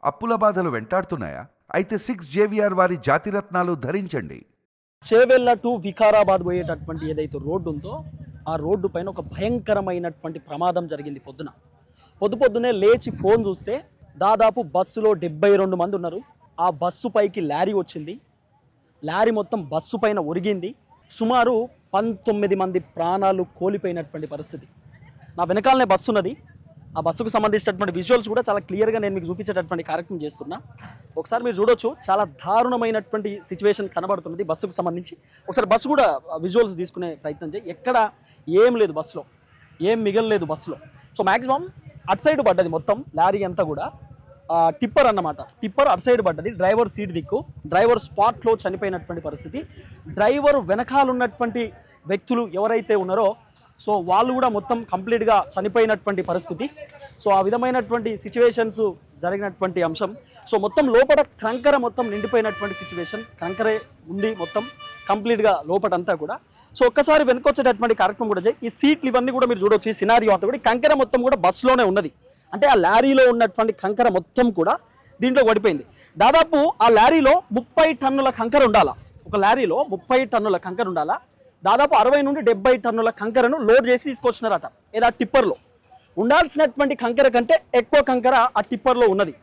అప్పుల బాధలు వెంటాడుతున్నాయా? అయితే 6 JVR వారి జాతిరత్నాలు ధరించండి. చేవెళ్ళ టు వికారాబాద్ పోయేటటువంటి ఏదైతే రోడ్డు ఉందో ఆ రోడ్డు పైన ఒక భయంకరమైనటువంటి ప్రమాదం జరిగింది. పొద్దున్నే లేచి ఫోన్ చూస్తే దాదాపు బస్సులో 72 మంది ఉన్నారు. ఆ బస్సు పైకి లారీ వచ్చింది. లారీ మొత్తం బస్సు పైన ఒరిగింది. సుమారు 19 మంది ప్రాణాలు కోల్పోయినటువంటి పరిస్థితి. నా వెనకాలనే బస్సు ఉన్నది. ఆ బస్సుకు సంబంధించినటువంటి విజువల్స్ కూడా చాలా క్లియర్గా నేను మీకు చూపించేటటువంటి కార్యక్రమం చేస్తున్నా. ఒకసారి మీరు చూడొచ్చు, చాలా దారుణమైనటువంటి సిచ్యువేషన్ కనబడుతున్నది బస్సుకు సంబంధించి. ఒకసారి బస్సు కూడా విజువల్స్ తీసుకునే ప్రయత్నం చేయి. ఎక్కడ ఏం లేదు బస్సులో, ఏం మిగలలేదు బస్సులో. సో మ్యాక్సిమం అటు సైడ్ పడ్డది మొత్తం లారీ అంతా కూడా. టిప్పర్ అన్నమాట, టిప్పర్ అటు సైడ్ పడ్డది. డ్రైవర్ సీట్ దిక్కు, డ్రైవర్ స్పాట్లో చనిపోయినటువంటి పరిస్థితి. డ్రైవర్ వెనకాల ఉన్నటువంటి వ్యక్తులు ఎవరైతే ఉన్నారో సో వాళ్ళు కూడా మొత్తం కంప్లీట్గా చనిపోయినటువంటి పరిస్థితి. సో ఆ విధమైనటువంటి సిచ్యువేషన్స్ జరిగినటువంటి అంశం. సో మొత్తం లోపల కంకర మొత్తం నిండిపోయినటువంటి సిచ్యువేషన్, కంకరే ఉంది మొత్తం కంప్లీట్గా లోపలంతా కూడా. సో ఒక్కసారి వెనుకొచ్చేటటువంటి కార్యక్రమం కూడా చేయి. ఈ సీట్లు ఇవన్నీ కూడా మీరు చూడవచ్చు. ఈ సినారియో అంతా కూడా కంకర మొత్తం కూడా బస్సులోనే ఉన్నది. అంటే ఆ లారీలో ఉన్నటువంటి కంకర మొత్తం కూడా దీంట్లో పడిపోయింది. దాదాపు ఆ లారీలో 30 టన్నుల కంకర ఉండాలా. ఒక లారీలో 30 టన్నుల కంకర ఉండాలా. దాదాపు 60 నుండి 70 టన్నుల కంకరను లోడ్ చేసి తీసుకొచ్చినారట. ఏదో ఆ టిప్పర్లో ఉండాల్సినటువంటి కంకర కంటే ఎక్కువ కంకర ఆ టిప్పర్లో ఉన్నది.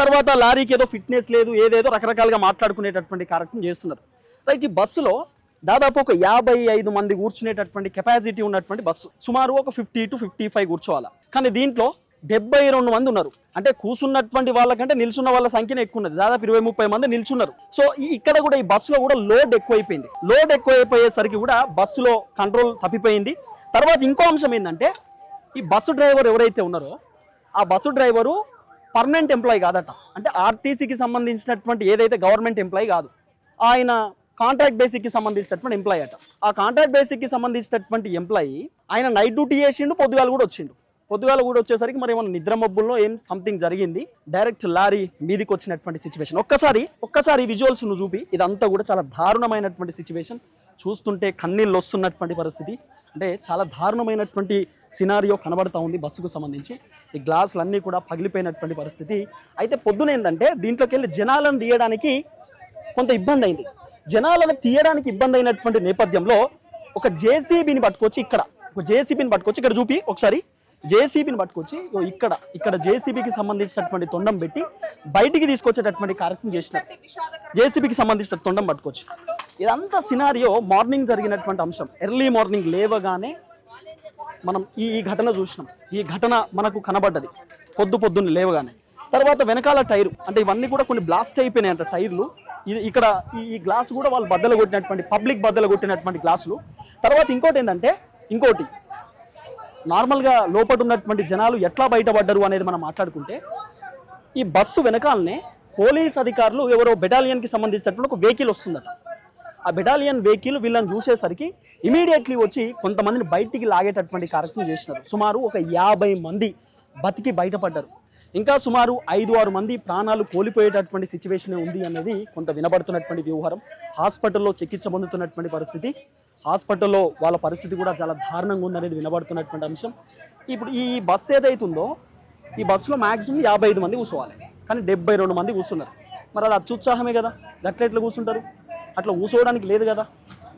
తర్వాత లారీకి ఏదో ఫిట్నెస్ లేదు, ఏదేదో రకరకాలుగా మాట్లాడుకునేటటువంటి కార్యక్రమం చేస్తున్నారు. రైట్, ఈ బస్సులో దాదాపు ఒక 55 మంది కూర్చునేటటువంటి కెపాసిటీ ఉన్నటువంటి బస్సు. సుమారు ఒక 50 to 55 కూర్చోవాలా. కానీ దీంట్లో 72 మంది ఉన్నారు. అంటే కూర్చున్నటువంటి వాళ్ళకంటే నిల్చున్న వాళ్ళ సంఖ్యనే ఎక్కువ ఉన్నది. దాదాపు 20-30 మంది నిల్చున్నారు. సో ఇక్కడ కూడా ఈ బస్సులో కూడా లోడ్ ఎక్కువైపోయింది. లోడ్ ఎక్కువైపోయేసరికి కూడా బస్సులో కంట్రోల్ తప్పిపోయింది. తర్వాత ఇంకో అంశం ఏంటంటే, ఈ బస్సు డ్రైవర్ ఎవరైతే ఉన్నారో ఆ బస్సు డ్రైవరు పర్మనెంట్ ఎంప్లాయీ కాదట. అంటే ఆర్టీసీకి సంబంధించినటువంటి ఏదైతే గవర్నమెంట్ ఎంప్లాయీ కాదు, ఆయన కాంట్రాక్ట్ బేసిక్కి సంబంధించినటువంటి ఎంప్లాయీ అట. ఆ కాంట్రాక్ట్ బేసిక్కి సంబంధించినటువంటి ఎంప్లాయీ ఆయన నైట్ డ్యూటీ చేసిండు, పొద్దుగాల కూడా వచ్చిండు. పొద్దుగాల కూడా వచ్చేసరికి మరి ఏమన్నా నిద్ర మబ్బుల్లో ఏం సంథింగ్ జరిగింది. డైరెక్ట్ లారీ మీదికి వచ్చినటువంటి సిచ్యువేషన్. ఒక్కసారి విజువల్స్ ను చూపి. ఇదంతా కూడా చాలా దారుణమైనటువంటి సిచ్యువేషన్. చూస్తుంటే కన్నీళ్ళు వస్తున్నటువంటి పరిస్థితి. అంటే చాలా దారుణమైనటువంటి సినారియో కనబడతా ఉంది బస్సుకు సంబంధించి. ఈ గ్లాసులు అన్నీ కూడా పగిలిపోయినటువంటి పరిస్థితి. అయితే పొద్దున ఏంటంటే దీంట్లోకి వెళ్ళి జనాలను తీయడానికి కొంత ఇబ్బంది అయింది. జనాలను తీయడానికి ఇబ్బంది అయినటువంటి నేపథ్యంలో ఒక జేసీబీని పట్టుకొచ్చి ఇక్కడ చూపి ఒకసారి. జేసీబీని పట్టుకొచ్చి ఇక్కడ జేసీబీకి సంబంధించినటువంటి తొండం పెట్టి బయటికి తీసుకొచ్చేటటువంటి కార్యక్రమం చేసినారు. జేసీబీకి సంబంధించిన తొండం పట్టుకొచ్చి. ఇదంతా సినారియో మార్నింగ్ జరిగినటువంటి అంశం. ఎర్లీ మార్నింగ్ లేవగానే మనం ఈ ఘటన చూసినాం. ఈ ఘటన మనకు కనబడ్డది పొద్దున్నే లేవగానే. తర్వాత వెనకాల టైరు, అంటే ఇవన్నీ కూడా కొన్ని బ్లాస్ట్ అయిపోయినాయి అంట టైర్లు. ఇక్కడ ఈ గ్లాసు కూడా వాళ్ళు బద్దలు కొట్టినటువంటి, పబ్లిక్ బద్దలు కొట్టినటువంటి గ్లాసులు. తర్వాత ఇంకోటి నార్మల్గా లోపల ఉన్నటువంటి జనాలు ఎట్లా బయటపడ్డారు అనేది మనం మాట్లాడుకుంటే, ఈ బస్సు వెనకాలనే పోలీస్ అధికారులు ఎవరో బెటాలియన్కి సంబంధించినటువంటి ఒక వెహికల్ వస్తుందట. ఆ బెటాలియన్ వెహికల్ వీళ్ళని చూసేసరికి ఇమీడియట్లీ వచ్చి కొంతమందిని బయటికి లాగేటటువంటి కార్యక్రమం చేసినారు. సుమారు ఒక 50 మంది బతికి బయటపడ్డారు. ఇంకా సుమారు 5-6 మంది ప్రాణాలు కోల్పోయేటటువంటి సిచ్యువేషన్ ఉంది అనేది కొంత వినబడుతున్నటువంటి వ్యవహారం. హాస్పిటల్లో చికిత్స పొందుతున్నటువంటి పరిస్థితి. హాస్పిటల్లో వాళ్ళ పరిస్థితి కూడా చాలా దారుణంగా ఉందనేది వినబడుతున్నటువంటి అంశం. ఇప్పుడు ఈ బస్సు ఏదైతుందో ఈ బస్సులో మ్యాక్సిమం 55 మంది కూర్చోవాలి. కానీ 72 మంది కూర్చున్నారు. మరి అది అత్యుత్సాహమే కదా. గట్ల ఎట్లా కూర్చుంటారు? అట్లా కూర్చోవడానికి లేదు కదా.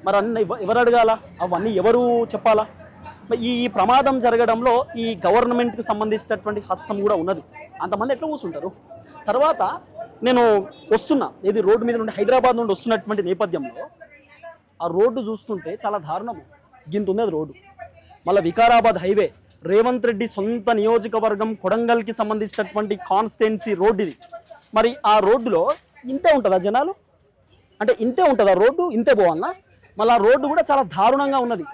మరి అన్నీ ఎవరు అడగాల? అవన్నీ ఎవరు చెప్పాలా? ఈ ప్రమాదం జరగడంలో ఈ గవర్నమెంట్కి సంబంధించినటువంటి హస్తం కూడా ఉన్నది. అంతమంది ఎట్లా కూర్చుంటారు? తర్వాత నేను వస్తున్నా రోడ్డు మీద నుండి, హైదరాబాద్ నుండి వస్తున్నటువంటి నేపథ్యంలో ఆ రోడ్డు చూస్తుంటే చాలా దారుణము. గింత ఉన్నది రోడ్డు. మళ్ళీ వికారాబాద్ హైవే, రేవంత్ రెడ్డి సొంత నియోజకవర్గం కొడంగల్కి సంబంధించినటువంటి కాన్స్టిట్యున్సీ రోడ్డు ఇది. మరి ఆ రోడ్డులో ఇంతే ఉంటుందా జనాలు? అంటే ఇంతే ఉంటుందా రోడ్డు? ఇంతే పోవాలన్నా? మళ్ళీ ఆ రోడ్డు కూడా చాలా దారుణంగా ఉన్నది.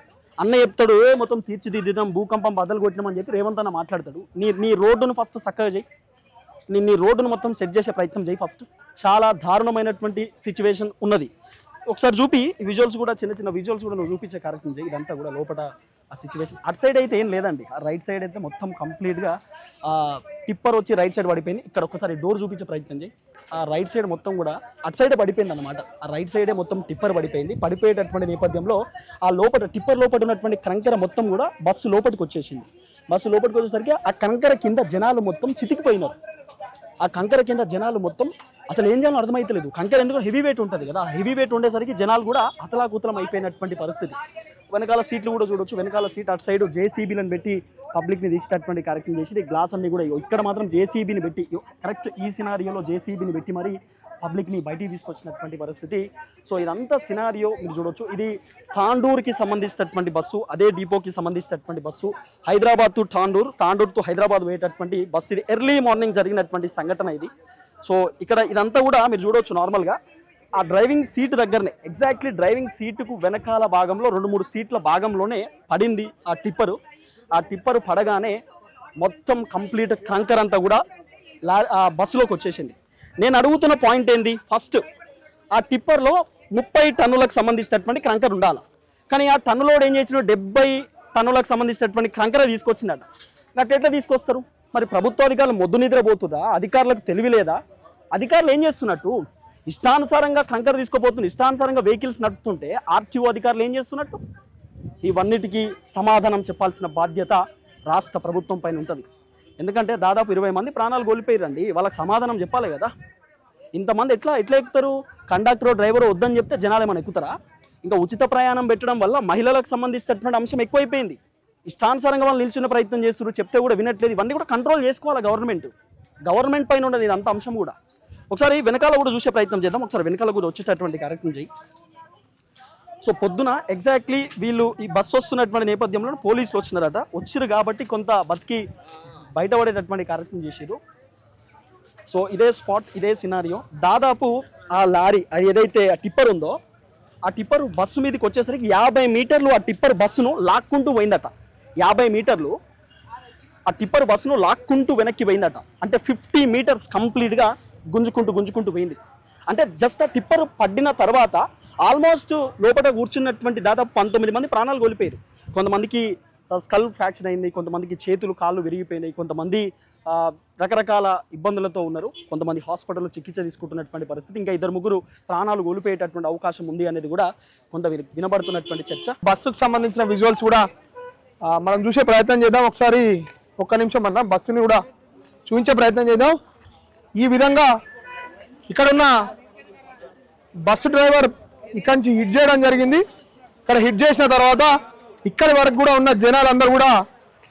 అన్న చెప్తాడు మొత్తం తీర్చిదిద్దాం, భూకంపం బద్దలు కొట్టినామని చెప్పి రేవంత్ అన్న మాట్లాడతాడు. నీ రోడ్డును ఫస్ట్ చక్కగా చేయి, నీ రోడ్డును మొత్తం సెట్ చేసే ప్రయత్నం చేయి ఫస్ట్. చాలా దారుణమైనటువంటి సిచ్యువేషన్ ఉన్నది. ఒకసారి చూపి విజువల్స్ కూడా, చిన్న విజువల్స్ కూడా నువ్వు చూపించే కార్యక్రమం చేయి. ఇదంతా కూడా లోపల ఆ సిచ్యువేషన్. అటు సైడ్ అయితే ఏం లేదండి. ఆ రైట్ సైడ్ అయితే మొత్తం కంప్లీట్గా టిప్పర్ వచ్చి రైట్ సైడ్ పడిపోయింది. ఇక్కడ ఒకసారి డోర్ చూపించే ప్రయత్నం చేయి. ఆ రైట్ సైడ్ మొత్తం కూడా అటు సైడే పడిపోయింది అనమాట. ఆ రైట్ సైడే మొత్తం టిప్పర్ పడిపోయింది. పడిపోయేటటువంటి నేపథ్యంలో ఆ టిప్పర్ లోపల ఉన్నటువంటి కంకర మొత్తం కూడా బస్సు లోపలికి వచ్చేసింది. బస్సు లోపలికి వచ్చేసరికి ఆ కంకర కింద జనాలు మొత్తం చితికిపోయినారు. ఆ కంకర కింద జనాలు మొత్తం అసలు ఏం చేయాలో అర్థమైతలేదు. కంకర ఎందుకంటే హెవీ వెయిట్ ఉంటుంది కదా, హెవీ వెయిట్ ఉండేసరికి జనాలు కూడా అతలాకుతలం అయిపోయినటువంటి పరిస్థితి. వెనకాల సీట్లు కూడా చూడొచ్చు, వెనకాల సీట్ అటు సైడ్ జేసీబీలను పెట్టి పబ్లిక్ని తీసేటటువంటి కార్యక్రమం చేసి గ్లాస్ అన్ని కూడా ఇక్కడ మాత్రం జేసీబీని పెట్టి కరెక్ట్ ఈ సినారియోలో జేసీబీని పెట్టి మరి పబ్లిక్ని బయటికి తీసుకొచ్చినటువంటి పరిస్థితి. సో ఇదంతా సినారియో మీరు చూడొచ్చు. ఇది తాండూరుకి సంబంధించినటువంటి బస్సు, అదే డిపోకి సంబంధించినటువంటి bus. Hyderabad to Tandur to Hyderabad పోయేటటువంటి బస్సు. ఇది ఎర్లీ మార్నింగ్ జరిగినటువంటి సంఘటన ఇది. సో ఇక్కడ ఇదంతా కూడా మీరు చూడవచ్చు. నార్మల్గా ఆ డ్రైవింగ్ సీట్ దగ్గరనే ఎగ్జాక్ట్లీ డ్రైవింగ్ సీటుకు వెనకాల భాగంలో 2-3 సీట్ల భాగంలోనే పడింది ఆ టిప్పరు. ఆ టిప్పరు పడగానే మొత్తం కంప్లీట్ కంకర్ అంతా కూడా ఆ బస్సులోకి వచ్చేసింది. నేను అడుగుతున్న పాయింట్ ఏంది, ఫస్ట్ ఆ టిప్పర్లో 30 టన్నులకు సంబంధించినటువంటి కంకర్ ఉండాలి. కానీ ఆ టన్నులోడు ఏం చేసిన 70 టన్నులకు సంబంధించినటువంటి కంకర తీసుకొచ్చినట్ట. నాకు ఎట్లా తీసుకొస్తారు? మరి ప్రభుత్వ అధికారులు మొద్దు నిద్రపోతుందా? అధికారులకు తెలివి లేదా? అధికారులు ఏం చేస్తున్నట్టు? ఇష్టానుసారంగా కంకర తీసుకుపోతుంది, ఇష్టానుసారంగా వెహికల్స్ నడుపుతుంటే ఆర్టీఓ అధికారులు ఏం చేస్తున్నట్టు? ఇవన్నిటికీ సమాధానం చెప్పాల్సిన బాధ్యత రాష్ట్ర ప్రభుత్వం పైన ఉంటుంది. ఎందుకంటే దాదాపు 20 మంది ప్రాణాలు కోల్పోయారండి. వాళ్ళకి సమాధానం చెప్పాలి కదా. ఇంతమంది ఎట్లా ఎక్కుతారు? కండక్టర్ డ్రైవర్ వద్దని చెప్తే జనాలు ఏమైనా ఎక్కుతారా? ఇంకా ఉచిత ప్రయాణం పెట్టడం వల్ల మహిళలకు సంబంధించినటువంటి అంశం ఎక్కువైపోయింది. ఇష్టానుసారంగా వాళ్ళు నిల్చున్న ప్రయత్నం చేస్తున్నారు, చెప్తే కూడా వినట్లేదు. ఇవన్నీ కూడా కంట్రోల్ చేసుకోవాలి గవర్నమెంట్ పైన ఉండదు ఇదంతా అంశం కూడా. ఒకసారి వెనకాల కూడా చూసే ప్రయత్నం చేద్దాం. ఒకసారి వెనకాల కూడా వచ్చేటటువంటి కార్యక్రమం చేయి. సో పొద్దున ఎగ్జాక్ట్లీ వీళ్ళు ఈ బస్సు వస్తున్నటువంటి నేపథ్యంలో పోలీసులు వచ్చినారట. వచ్చిరు కాబట్టి కొంత బతికి బయటపడేటటువంటి కార్యక్రమం చేసారు. సో ఇదే స్పాట్, ఇదే సినారియో. దాదాపు ఆ లారీ అది ఏదైతే ఆ టిప్పర్ ఉందో ఆ టిప్పర్ బస్సు మీదకి వచ్చేసరికి 50 మీటర్లు ఆ టిప్పర్ బస్సును లాక్కుంటూ పోయిందట. 50 మీటర్లు ఆ టిప్పర్ బస్సును లాక్కుంటూ వెనక్కి పోయిందట. అంటే 50 మీటర్స్ కంప్లీట్గా గుంజుకుంటూ పోయింది. అంటే జస్ట్ ఆ టిప్పర్ పడిన తర్వాత ఆల్మోస్ట్ లోపల కూర్చున్నటువంటి దాదాపు 19 మంది ప్రాణాలు కోల్పోయారు. కొంతమందికి స్కల్ ఫ్రాక్చర్ అయింది, కొంతమందికి చేతులు కాళ్ళు విరిగిపోయినాయి, కొంతమంది రకరకాల ఇబ్బందులతో ఉన్నారు, కొంతమంది హాస్పిటల్లో చికిత్స తీసుకుంటున్నటువంటి పరిస్థితి. ఇంకా 2-3 ప్రాణాలు కోల్పోయేటటువంటి అవకాశం ఉంది అనేది కూడా కొంత వినబడుతున్నటువంటి చర్చ. బస్సుకు సంబంధించిన విజువల్స్ కూడా మనం చూసే ప్రయత్నం చేద్దాం. ఒకసారి ఒక్క నిమిషం మనం బస్సుని కూడా చూపించే ప్రయత్నం చేద్దాం. ఈ విధంగా ఇక్కడున్న బస్సు డ్రైవర్ ఇక్కడి నుంచి హిట్ చేయడం జరిగింది. ఇక్కడ హిట్ చేసిన తర్వాత ఇక్కడి వరకు కూడా ఉన్న జనాలందరూ కూడా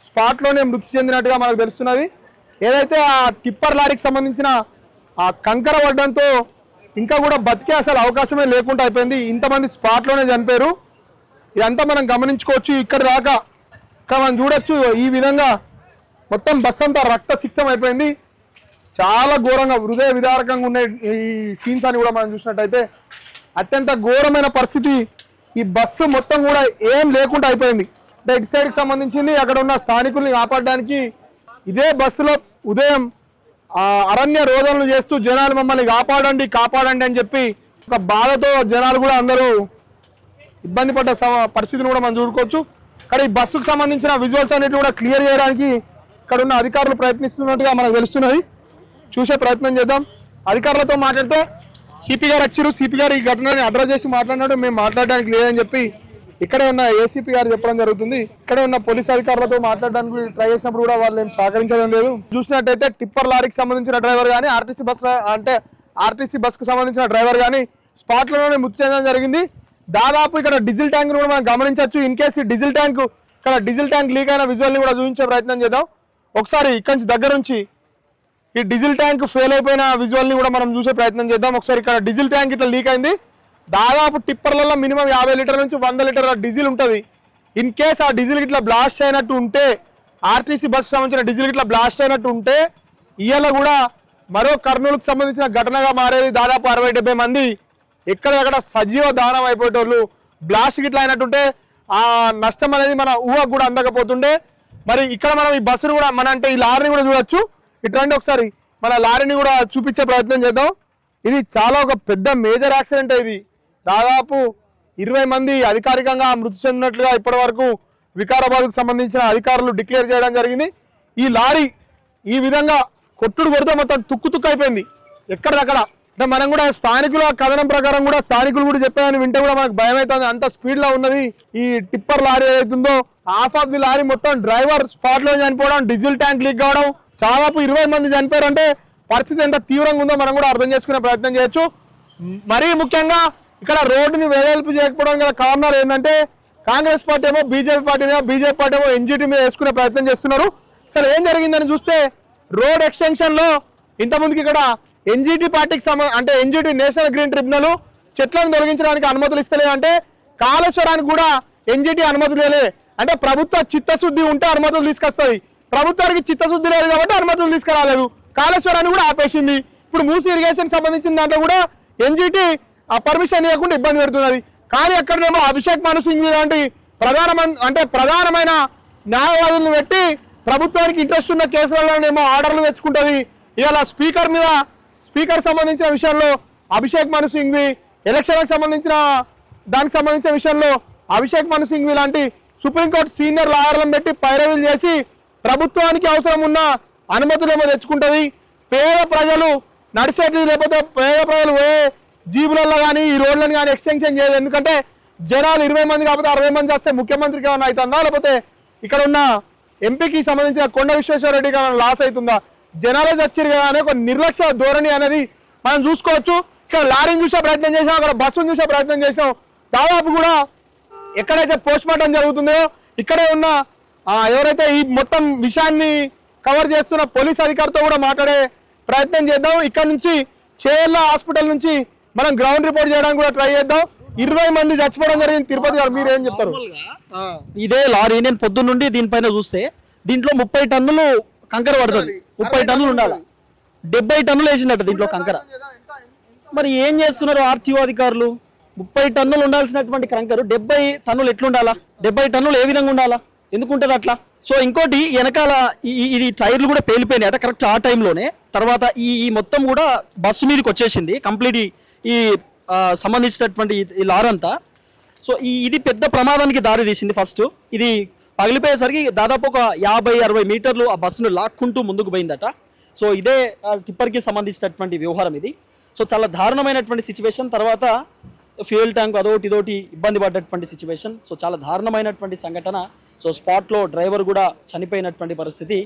స్పాట్లోనే మృతి చెందినట్టుగా మనకు తెలుస్తున్నది. ఏదైతే ఆ టిప్పర్ లారీకి సంబంధించిన ఆ కంకర పడడంతో ఇంకా కూడా బతికే అసలు అవకాశమే లేకుండా అయిపోయింది. ఇంతమంది స్పాట్లోనే చనిపోయారు. ఇదంతా మనం గమనించుకోవచ్చు. ఇక్కడ దాకా ఇక్కడ మనం చూడొచ్చు. ఈ విధంగా మొత్తం బస్సు అంతా రక్తసిక్తం అయిపోయింది. చాలా ఘోరంగా హృదయ విదారకంగా ఉండే ఈ సీన్స్ అని కూడా మనం చూసినట్టయితే అత్యంత ఘోరమైన పరిస్థితి. ఈ బస్సు మొత్తం కూడా ఏం లేకుండా అయిపోయింది. అంటే ఇటు సైడ్కి సంబంధించింది అక్కడ ఉన్న స్థానికుల్ని కాపాడడానికి ఇదే బస్సులో ఉదయం అరణ్య రోదనలు చేస్తూ జనాలు మమ్మల్ని కాపాడండి అని చెప్పి ఒక బాధతో జనాలు కూడా అందరూ ఇబ్బంది పడ్డ పరిస్థితిని కూడా మనం చూడుకోవచ్చు. కానీ ఈ బస్సుకు సంబంధించిన విజువల్స్ అన్నిటి కూడా క్లియర్ చేయడానికి ఇక్కడ ఉన్న అధికారులు ప్రయత్నిస్తున్నట్టుగా మనకు తెలుస్తున్నది. చూసే ప్రయత్నం చేద్దాం. అధికారులతో మాట్లాడితే సిపి గారు వచ్చారు. సిపి గారు ఈ ఘటనని అడ్రస్ చేసి మాట్లాడినాడు. మేము మాట్లాడడానికి లేదని చెప్పి ఇక్కడే ఉన్న ఏసీపీ గారు చెప్పడం జరుగుతుంది. ఇక్కడే ఉన్న పోలీస్ అధికారులతో మాట్లాడడానికి ట్రై చేసినప్పుడు కూడా వాళ్ళు ఏం సహకరించడం లేదు. చూసినట్టయితే టిప్పర్ లారీకి సంబంధించిన డ్రైవర్ కానీ ఆర్టీసీ బస్కు సంబంధించిన డ్రైవర్ కానీ స్పాట్లోనే మృతి చెందడం జరిగింది. దాదాపు ఇక్కడ డీజిల్ ట్యాంక్ కూడా మనం గమనించవచ్చు. In case diesel tank leak అయిన విజువల్ని కూడా చూపించే ప్రయత్నం చేద్దాం. ఒకసారి ఇక్కడి నుంచి దగ్గర నుంచి ఈ డీజిల్ ట్యాంక్ ఫెయిల్ అయిపోయిన విజువల్ని కూడా మనం చూసే ప్రయత్నం చేద్దాం. ఒకసారి ఇక్కడ డీజిల్ ట్యాంక్ ఇట్లా లీక్ అయింది. దాదాపు టిప్పర్లలో మినిమం 50 లీటర్ నుంచి 100 లీటర్ల డీజిల్ ఉంటుంది. ఇన్ కేస్ ఆ డీజిల్ ఇట్లా బ్లాస్ట్ అయినట్టు ఉంటే, ఆర్టీసీ బస్సు సంబంధించిన డీజిల్ ఇట్లా బ్లాస్ట్ అయినట్టు ఉంటే ఇవాళ కూడా మరో కర్నూలుకు సంబంధించిన ఘటనగా మారేది. దాదాపు 60-70 మంది ఎక్కడెక్కడ సజీవ దానం అయిపోయేటోళ్ళు. బ్లాస్ట్ ఇట్లా అయినట్టుంటే ఆ నష్టం అనేది మన ఊహకు కూడా అందకపోతుండే. మరి ఇక్కడ మనం ఈ బస్సును కూడా అంటే ఈ లారీని కూడా చూడొచ్చు. ఇట్లాంటి ఒకసారి మన లారీని కూడా చూపించే ప్రయత్నం చేద్దాం. ఇది చాలా ఒక పెద్ద మేజర్ యాక్సిడెంట్. ఇది దాదాపు 20 మంది అధికారికంగా మృతి చెందినట్లుగా ఇప్పటి వరకు వికారాబాద్కు సంబంధించిన అధికారులు డిక్లేర్ చేయడం జరిగింది. ఈ లారీ ఈ విధంగా కొట్టుడు మొత్తం తుక్కు అయిపోయింది ఎక్కడదక్కడ. అంటే మనం కూడా స్థానికుల కథనం ప్రకారం కూడా స్థానికులు కూడా చెప్పారని వింటే కూడా మనకు భయం అవుతుంది. అంత స్పీడ్ లో ఉన్నది ఈ టిప్పర్ లారీ ఏదైతుందో. హాఫ్ ఆఫ్ ది లారీ మొత్తం డ్రైవర్ స్పాట్ లో చనిపోవడం, డీజిల్ ట్యాంక్ లీక్ కావడం, దాదాపు 20 మంది చనిపోయారు. అంటే పరిస్థితి ఎంత తీవ్రంగా ఉందో మనం కూడా అర్థం చేసుకునే ప్రయత్నం చేయొచ్చు. మరీ ముఖ్యంగా ఇక్కడ రోడ్డుని వెడల్పు చేయకపోవడం గల కారణాలు ఏంటంటే కాంగ్రెస్ పార్టీ ఏమో బీజేపీ పార్టీ ఏమో ఎన్జిటి మీద వేసుకునే ప్రయత్నం చేస్తున్నారు. అసలు ఏం జరిగిందని చూస్తే రోడ్ ఎక్స్టెన్షన్ లో ఇంతకుముందుకి ఇక్కడ ఎన్జిటి పార్టీకి అంటే ఎన్జిటి నేషనల్ గ్రీన్ ట్రిబ్యునల్ చెట్లను తొలగించడానికి అనుమతులు ఇస్తలేదు. అంటే కాళేశ్వరానికి కూడా ఎన్జిటి అనుమతులు లేదు. అంటే ప్రభుత్వ చిత్తశుద్ధి ఉంటే అనుమతులు తీసుకొస్తుంది. ప్రభుత్వానికి చిత్తశుద్ధి లేదు కాబట్టి అనుమతులు తీసుకురాలేదు. కాళేశ్వరాన్ని కూడా ఆపేసింది. ఇప్పుడు మూసీ ఇరిగేషన్ సంబంధించిన దాంట్లో కూడా ఎన్జిటి పర్మిషన్ ఇవ్వకుండా ఇబ్బంది పెడుతున్నది. కానీ అక్కడనేమో అభిషేక్ మను సింగ్ లాంటి ప్రధానమైన న్యాయవాదులను పెట్టి ప్రభుత్వానికి ఇంట్రెస్ట్ ఉన్న కేసులలోనేమో ఆర్డర్లు తెచ్చుకుంటుంది. ఇవాళ స్పీకర్ సంబంధించిన విషయంలో అభిషేక్ మను సింగ్, ఎలక్షన్లకు సంబంధించిన విషయంలో అభిషేక్ మను సింగ్ లాంటి సుప్రీంకోర్టు సీనియర్ లాయర్లను పెట్టి పైరవీలు చేసి ప్రభుత్వానికి అవసరం ఉన్న అనుమతులేమో తెచ్చుకుంటుంది. పేద ప్రజలు నడిచేది లేకపోతే పేద ప్రజలు జీబులలో కానీ ఈ రోడ్లను కానీ ఎక్స్టెన్షన్ చేయదు. ఎందుకంటే జనాలు 20 మంది కాకపోతే 60 మంది వస్తే ముఖ్యమంత్రికి ఏమైనా అవుతుందా, లేకపోతే ఇక్కడ ఉన్న ఎంపీకి సంబంధించిన కొండ విశ్వేశ్వరరెడ్డికి ఏమైనా లాస్ అవుతుందా? జనాలే చచ్చిరు కదా అనే ఒక నిర్లక్ష్య ధోరణి అనేది మనం చూసుకోవచ్చు. ఇక్కడ లారీని చూసే ప్రయత్నం చేసాం, అక్కడ బస్సును చూసే ప్రయత్నం చేసాం. దాదాపు కూడా ఎక్కడైతే పోస్ట్ మార్టం జరుగుతుందో ఇక్కడే ఉన్న ఎవరైతే ఈ మొత్తం విషయాన్ని కవర్ చేస్తున్న పోలీస్ అధికారితో కూడా మాట్లాడే ప్రయత్నం చేద్దాం. ఇక్కడ నుంచి చేర్ల హాస్పిటల్ నుంచి మనం గ్రౌండ్ రిపోర్ట్ చేయడానికి కూడా ట్రై చేద్దాం. 20 మంది చచ్చిపోవడం జరిగింది తిరుపతి గారు, మీరు ఏం చెప్తారు? ఇదే లారీ నేను పొద్దున్న నుండి దీనిపైన చూస్తే దీంట్లో 30 టన్నులు కంకర పడుతుంది. 30 టన్నులు ఉండాలి, 70 టన్నులు వేసినట్టు దీంట్లో కంకర. మరి ఏం చేస్తున్నారు ఆర్టీఓ అధికారులు? 30 టన్నులు ఉండాల్సినటువంటి కంకరు 70 టన్నులు ఎట్లుండాలా? 70 టన్నులు ఏ విధంగా ఉండాలా? ఎందుకుంటుంది అట్లా? సో ఇంకోటి వెనకాల ఇది టైర్లు కూడా పేలిపోయినాయి అట కరెక్ట్ ఆ టైంలోనే. తర్వాత ఈ మొత్తం కూడా బస్సు మీదకి వచ్చేసింది కంప్లీట్ ఈ సంబంధించినటువంటి ఈ లారంతా. సో ఇది పెద్ద ప్రమాదానికి దారి తీసింది. ఫస్ట్ ఇది పగిలిపోయేసరికి దాదాపు ఒక 50-60 మీటర్లు ఆ బస్సును లాక్కుంటూ ముందుకు పోయిందట. సో ఇదే టిప్పర్కి సంబంధించినటువంటి వ్యవహారం ఇది. సో చాలా దారుణమైనటువంటి సిచ్యువేషన్. తర్వాత ఫ్యూయల్ ట్యాంక్ ఇదోటి ఇబ్బంది పడ్డటువంటి సిచ్యువేషన్. సో చాలా దారుణమైనటువంటి సంఘటన. సో స్పాట్లో డ్రైవర్ కూడా చనిపోయినటువంటి పరిస్థితి.